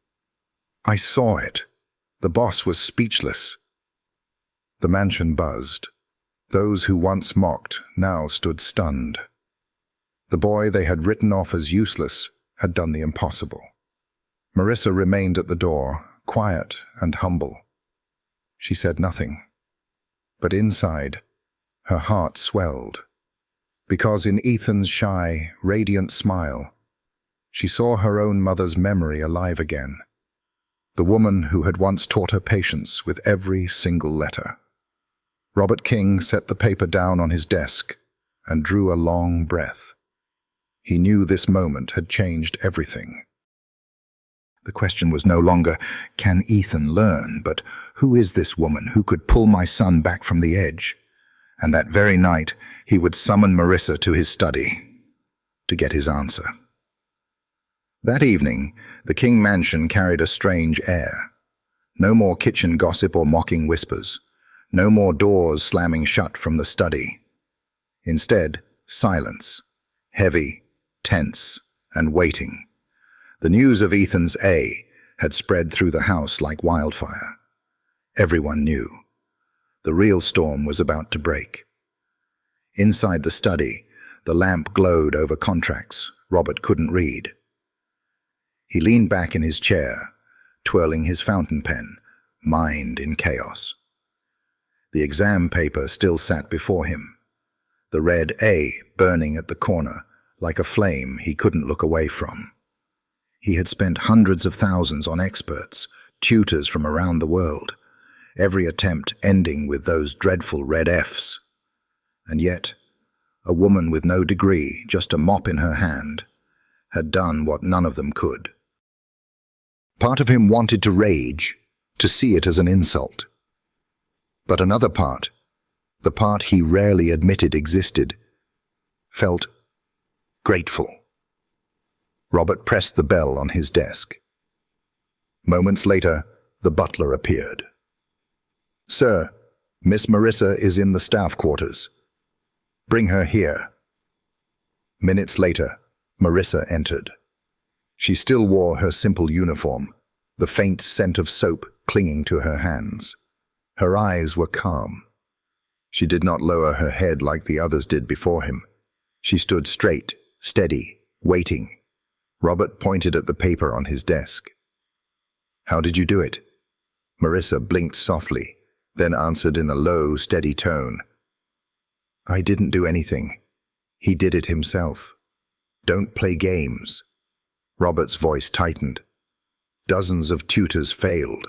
I saw it. The boss was speechless. The mansion buzzed. Those who once mocked now stood stunned. The boy they had written off as useless had done the impossible. Marissa remained at the door, quiet and humble. She said nothing. But inside, her heart swelled, because in Ethan's shy, radiant smile, she saw her own mother's memory alive again, the woman who had once taught her patience with every single letter. Robert King set the paper down on his desk and drew a long breath. He knew this moment had changed everything. The question was no longer, can Ethan learn, but who is this woman who could pull my son back from the edge? And that very night, he would summon Marissa to his study to get his answer. That evening, the King mansion carried a strange air. No more kitchen gossip or mocking whispers. No more doors slamming shut from the study. Instead, silence. Heavy, tense, and waiting. The news of Ethan's had spread through the house like wildfire. Everyone knew. The real storm was about to break. Inside the study, the lamp glowed over contracts Robert couldn't read. He leaned back in his chair, twirling his fountain pen, mind in chaos. The exam paper still sat before him, the red A burning at the corner like a flame he couldn't look away from. He had spent hundreds of thousands on experts, tutors from around the world, every attempt ending with those dreadful red Fs. And yet, a woman with no degree, just a mop in her hand, had done what none of them could. Part of him wanted to rage, to see it as an insult. But another part, the part he rarely admitted existed, felt grateful. Robert pressed the bell on his desk. Moments later, the butler appeared. "Sir, Miss Marissa is in the staff quarters. Bring her here." Minutes later, Marissa entered. She still wore her simple uniform, the faint scent of soap clinging to her hands. Her eyes were calm. She did not lower her head like the others did before him. She stood straight, steady, waiting. Robert pointed at the paper on his desk. "How did you do it?" Marissa blinked softly, then answered in a low, steady tone. "I didn't do anything. He did it himself. Don't play games." Robert's voice tightened. Dozens of tutors failed.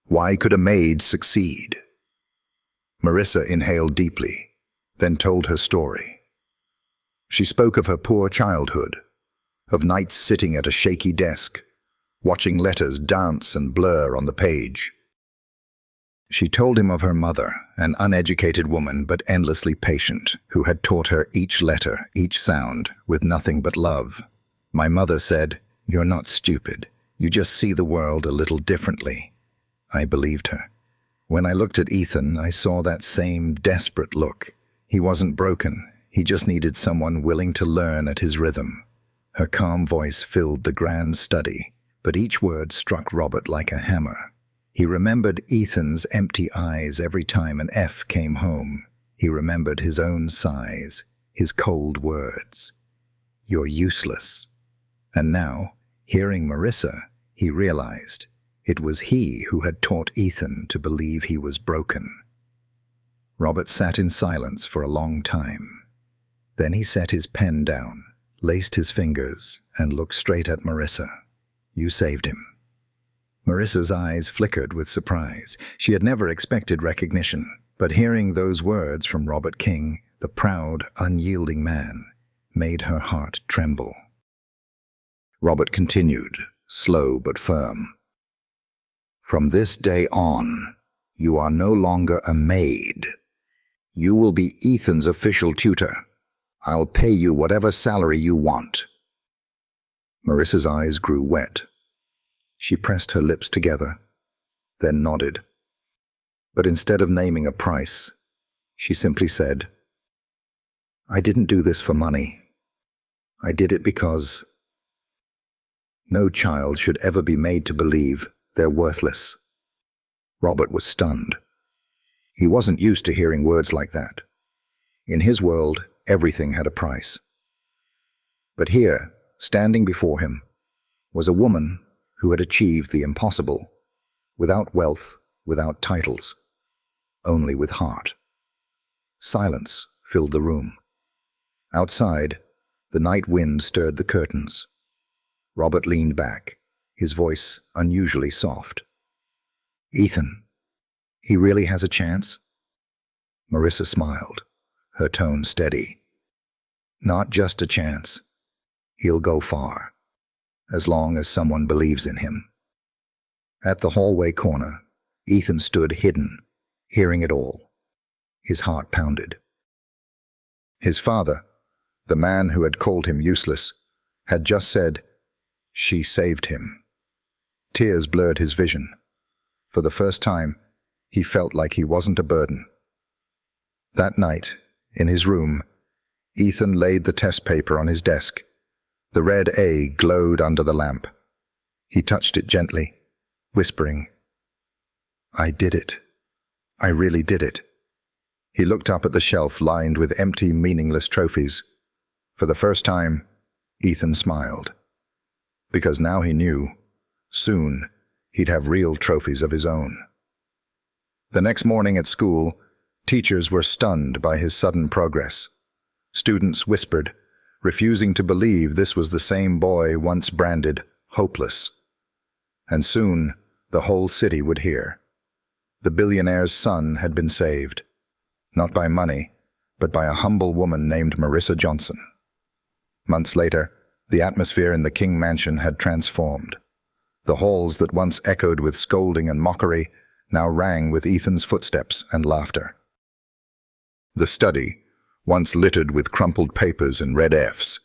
Why could a maid succeed? Marissa inhaled deeply, then told her story. She spoke of her poor childhood, of nights sitting at a shaky desk, watching letters dance and blur on the page. She told him of her mother, an uneducated woman but endlessly patient, who had taught her each letter, each sound, with nothing but love. "My mother said, 'You're not stupid. You just see the world a little differently.' I believed her. When I looked at Ethan, I saw that same desperate look. He wasn't broken. He just needed someone willing to learn at his rhythm." Her calm voice filled the grand study, but each word struck Robert like a hammer. He remembered Ethan's empty eyes every time an F came home. He remembered his own sighs, his cold words. "You're useless." And now, hearing Marissa, he realized it was he who had taught Ethan to believe he was broken. Robert sat in silence for a long time. Then he set his pen down, laced his fingers, and looked straight at Marissa. "You saved him." Marissa's eyes flickered with surprise. She had never expected recognition, but hearing those words from Robert King, the proud, unyielding man, made her heart tremble. Robert continued, slow but firm. "From this day on, you are no longer a maid. You will be Ethan's official tutor. I'll pay you whatever salary you want." Marissa's eyes grew wet. She pressed her lips together, then nodded. But instead of naming a price, she simply said, "I didn't do this for money. I did it because no child should ever be made to believe they're worthless." Robert was stunned. He wasn't used to hearing words like that. In his world, everything had a price. But here, standing before him, was a woman who had achieved the impossible, without wealth, without titles, only with heart. Silence filled the room. Outside, the night wind stirred the curtains. Robert leaned back, his voice unusually soft. "Ethan, he really has a chance?" Marissa smiled, her tone steady. "Not just a chance. He'll go far, as long as someone believes in him." At the hallway corner, Ethan stood hidden, hearing it all. His heart pounded. His father, the man who had called him useless, had just said, "She saved him." Tears blurred his vision. For the first time, he felt like he wasn't a burden. That night, in his room, Ethan laid the test paper on his desk. The red A glowed under the lamp. He touched it gently, whispering, "I did it. I really did it." He looked up at the shelf lined with empty, meaningless trophies. For the first time, Ethan smiled. Because now he knew, soon, he'd have real trophies of his own. The next morning at school, teachers were stunned by his sudden progress. Students whispered, refusing to believe this was the same boy once branded hopeless. And soon, the whole city would hear. The billionaire's son had been saved, not by money, but by a humble woman named Marissa Johnson. Months later, the atmosphere in the King mansion had transformed. The halls that once echoed with scolding and mockery now rang with Ethan's footsteps and laughter. The study, once littered with crumpled papers and red Fs,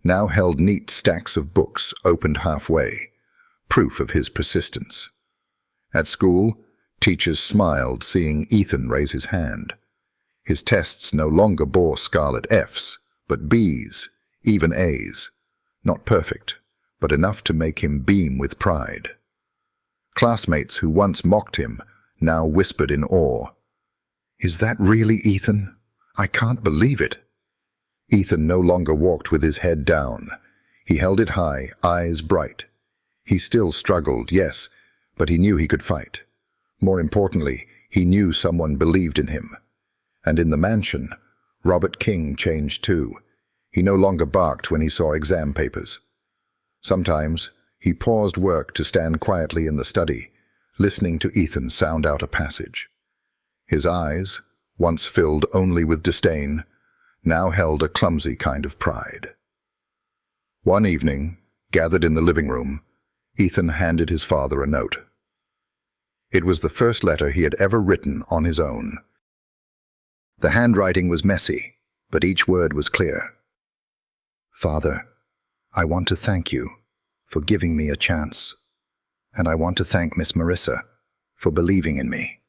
now held neat stacks of books opened halfway, proof of his persistence. At school, teachers smiled seeing Ethan raise his hand. His tests no longer bore scarlet Fs, but Bs, even As. Not perfect, but enough to make him beam with pride. Classmates who once mocked him now whispered in awe, "Is that really Ethan? I can't believe it." Ethan no longer walked with his head down. He held it high, eyes bright. He still struggled, yes, but he knew he could fight. More importantly, he knew someone believed in him. And in the mansion, Robert King changed too. He no longer barked when he saw exam papers. Sometimes, he paused work to stand quietly in the study, listening to Ethan sound out a passage. His eyes, once filled only with disdain, now held a clumsy kind of pride. One evening, gathered in the living room, Ethan handed his father a note. It was the first letter he had ever written on his own. The handwriting was messy, but each word was clear. "Father, I want to thank you for giving me a chance, and I want to thank Miss Marissa for believing in me."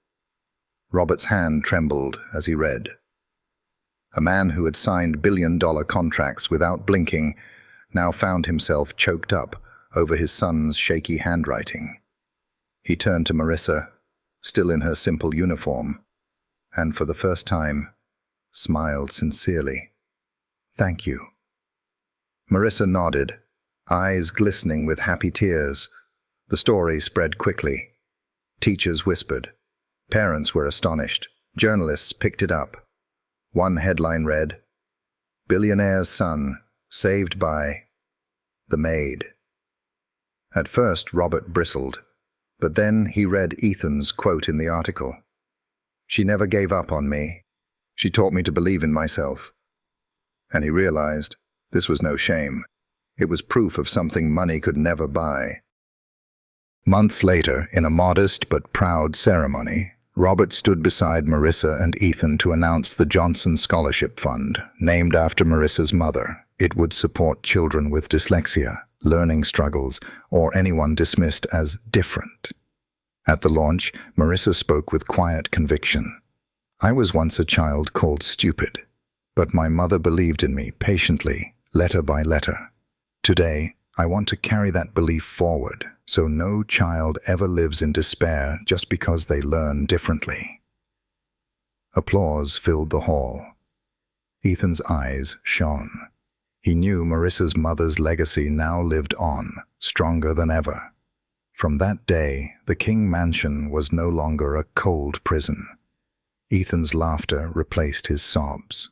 Robert's hand trembled as he read. A man who had signed billion-dollar contracts without blinking now found himself choked up over his son's shaky handwriting. He turned to Marissa, still in her simple uniform, and for the first time, smiled sincerely. "Thank you." Marissa nodded, eyes glistening with happy tears. The story spread quickly. Teachers whispered. Parents were astonished. Journalists picked it up. One headline read, "Billionaire's son, saved by the Maid." At first, Robert bristled, but then he read Ethan's quote in the article. "She never gave up on me. She taught me to believe in myself." And he realized this was no shame. It was proof of something money could never buy. Months later, in a modest but proud ceremony, Robert stood beside Marissa and Ethan to announce the Johnson Scholarship Fund, named after Marissa's mother. It would support children with dyslexia, learning struggles, or anyone dismissed as different. At the launch, Marissa spoke with quiet conviction. "I was once a child called stupid, but my mother believed in me patiently, letter by letter. Today, I want to carry that belief forward, so no child ever lives in despair just because they learn differently." Applause filled the hall. Ethan's eyes shone. He knew Marissa's mother's legacy now lived on, stronger than ever. From that day, the King mansion was no longer a cold prison. Ethan's laughter replaced his sobs.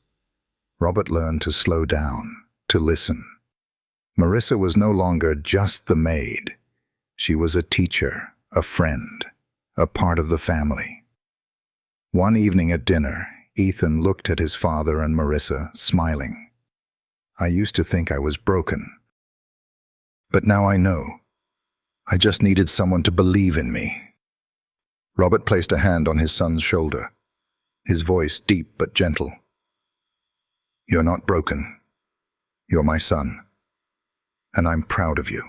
Robert learned to slow down, to listen. Marissa was no longer just the maid. She was a teacher, a friend, a part of the family. One evening at dinner, Ethan looked at his father and Marissa, smiling. "I used to think I was broken, but now I know. I just needed someone to believe in me." Robert placed a hand on his son's shoulder, his voice deep but gentle. "You're not broken. You're my son, and I'm proud of you."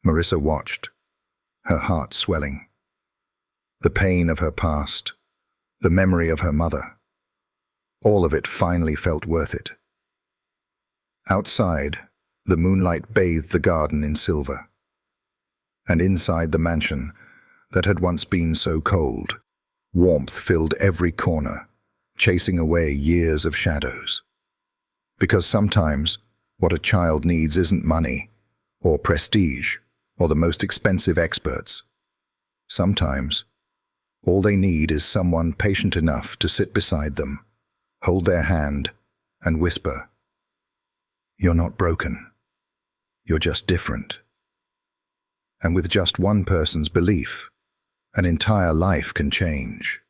Marissa watched, her heart swelling. the pain of her past, the memory of her mother. All of it finally felt worth it. Outside, the moonlight bathed the garden in silver. And inside the mansion that had once been so cold, warmth filled every corner, chasing away years of shadows. Because sometimes what a child needs isn't money, or prestige, or the most expensive experts. Sometimes, all they need is someone patient enough to sit beside them, hold their hand, and whisper, "You're not broken. You're just different." And with just one person's belief, an entire life can change.